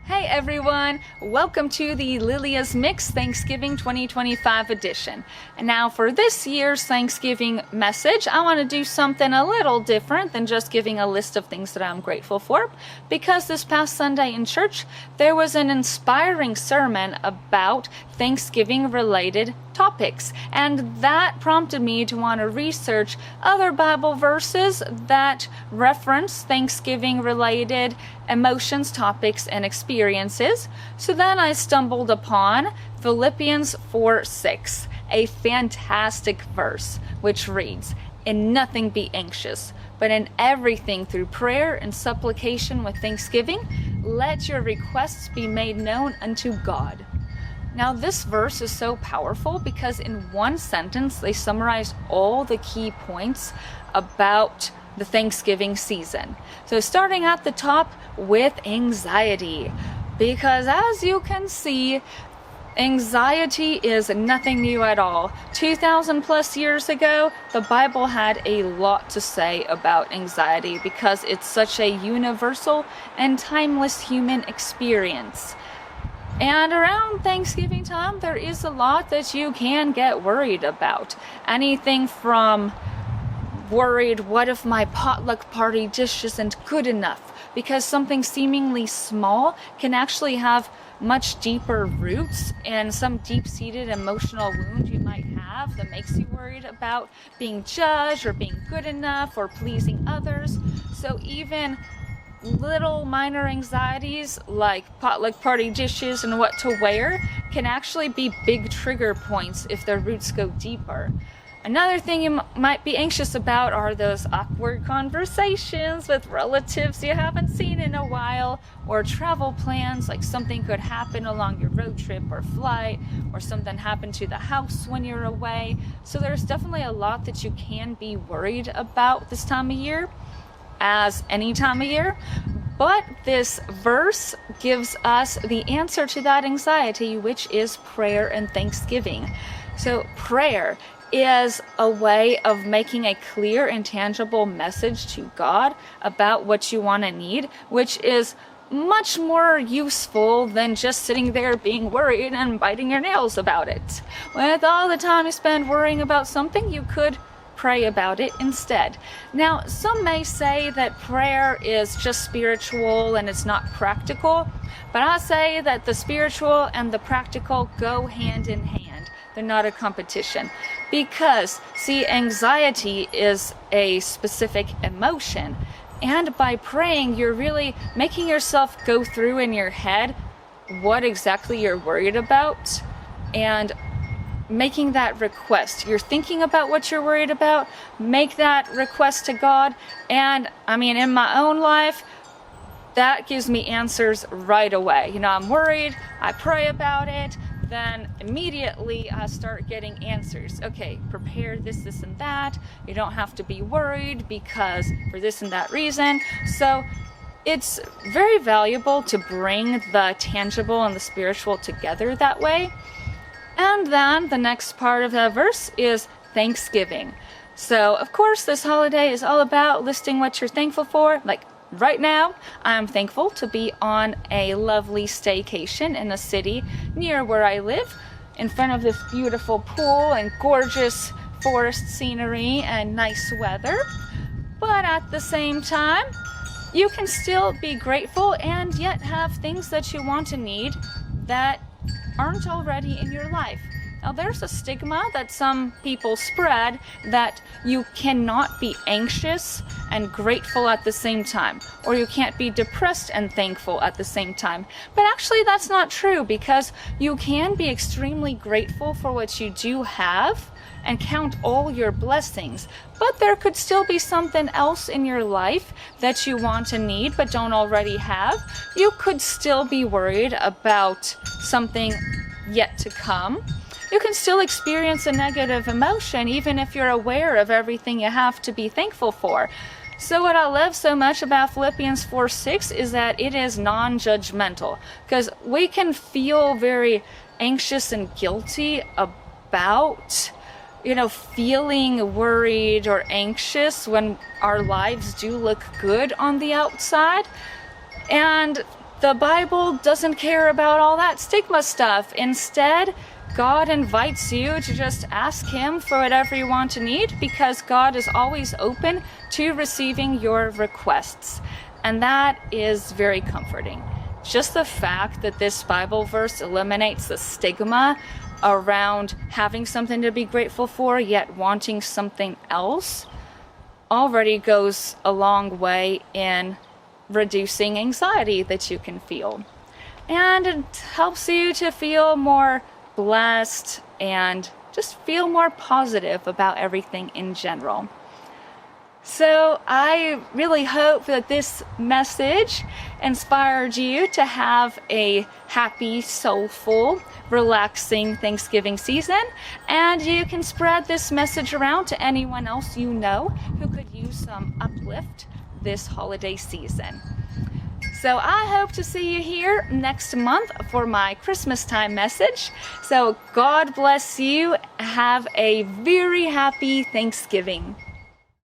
Hey everyone, welcome to the Lilia's Mix Thanksgiving 2025 edition. And now for this year's Thanksgiving message, I want to do something a little different than just giving a list of things that I'm grateful for, because this past Sunday in church, there was an inspiring sermon about Thanksgiving related topics, and that prompted me to want to research other Bible verses that reference Thanksgiving related emotions, topics, and experiences. So then I stumbled upon Philippians 4:6, a fantastic verse which reads, "In nothing be anxious, but in everything through prayer and supplication with thanksgiving, let your requests be made known unto God." Now this verse is so powerful because in one sentence they summarize all the key points about the Thanksgiving season. So starting at the top with anxiety, because as you can see, anxiety is nothing new at all. 2,000 plus years ago, the Bible had a lot to say about anxiety because it's such a universal and timeless human experience. And around Thanksgiving time, there is a lot that you can get worried about. Anything from worried, what if my potluck party dish isn't good enough? Because something seemingly small can actually have much deeper roots and some deep-seated emotional wound you might have that makes you worried about being judged or being good enough or pleasing others. So even little minor anxieties like potluck party dishes and what to wear can actually be big trigger points if their roots go deeper. Another thing you might be anxious about are those awkward conversations with relatives you haven't seen in a while, or travel plans, like something could happen along your road trip or flight, or something happen to the house when you're away. So there's definitely a lot that you can be worried about this time of year, as any time of year. But this verse gives us the answer to that anxiety, which is prayer and thanksgiving. So prayer is a way of making a clear and tangible message to God about what you want to need, which is much more useful than just sitting there being worried and biting your nails about it. With all the time you spend worrying about something, you could pray about it instead. Now, some may say that prayer is just spiritual and it's not practical, but I say that the spiritual and the practical go hand in hand. They're not a competition. Because, see, anxiety is a specific emotion, and by praying, you're really making yourself go through in your head what exactly you're worried about, and making that request. You're thinking about what you're worried about, make that request to God, and I mean, in my own life, that gives me answers right away. You know, I'm worried, I pray about it, then immediately I start getting answers. Okay, prepare this, this, and that. You don't have to be worried because for this and that reason. So it's very valuable to bring the tangible and the spiritual together that way. And then the next part of that verse is Thanksgiving. So, of course, this holiday is all about listing what you're thankful for. Like right now, I'm thankful to be on a lovely staycation in a city near where I live, in front of this beautiful pool and gorgeous forest scenery and nice weather. But at the same time, you can still be grateful and yet have things that you want to need that aren't already in your life. Now, there's a stigma that some people spread that you cannot be anxious and grateful at the same time, or you can't be depressed and thankful at the same time. But actually, that's not true, because you can be extremely grateful for what you do have and count all your blessings. But there could still be something else in your life that you want to need but don't already have. You could still be worried about something yet to come. You can still experience a negative emotion even if you're aware of everything you have to be thankful for. So what I love so much about Philippians 4:6 is that it is non-judgmental, because we can feel very anxious and guilty about feeling worried or anxious when our lives do look good on the outside. And the Bible doesn't care about all that stigma stuff. Instead, God invites you to just ask Him for whatever you want to need, because God is always open to receiving your requests. And that is very comforting. Just the fact that this Bible verse eliminates the stigma around having something to be grateful for yet wanting something else already goes a long way in reducing anxiety that you can feel. And it helps you to feel more blessed and just feel more positive about everything in general. So I really hope that this message inspired you to have a happy, soulful, relaxing Thanksgiving season, and you can spread this message around to anyone else you know who could use some uplift this holiday season. So I hope to see you here next month for my Christmas time message. So God bless you. Have a very happy Thanksgiving.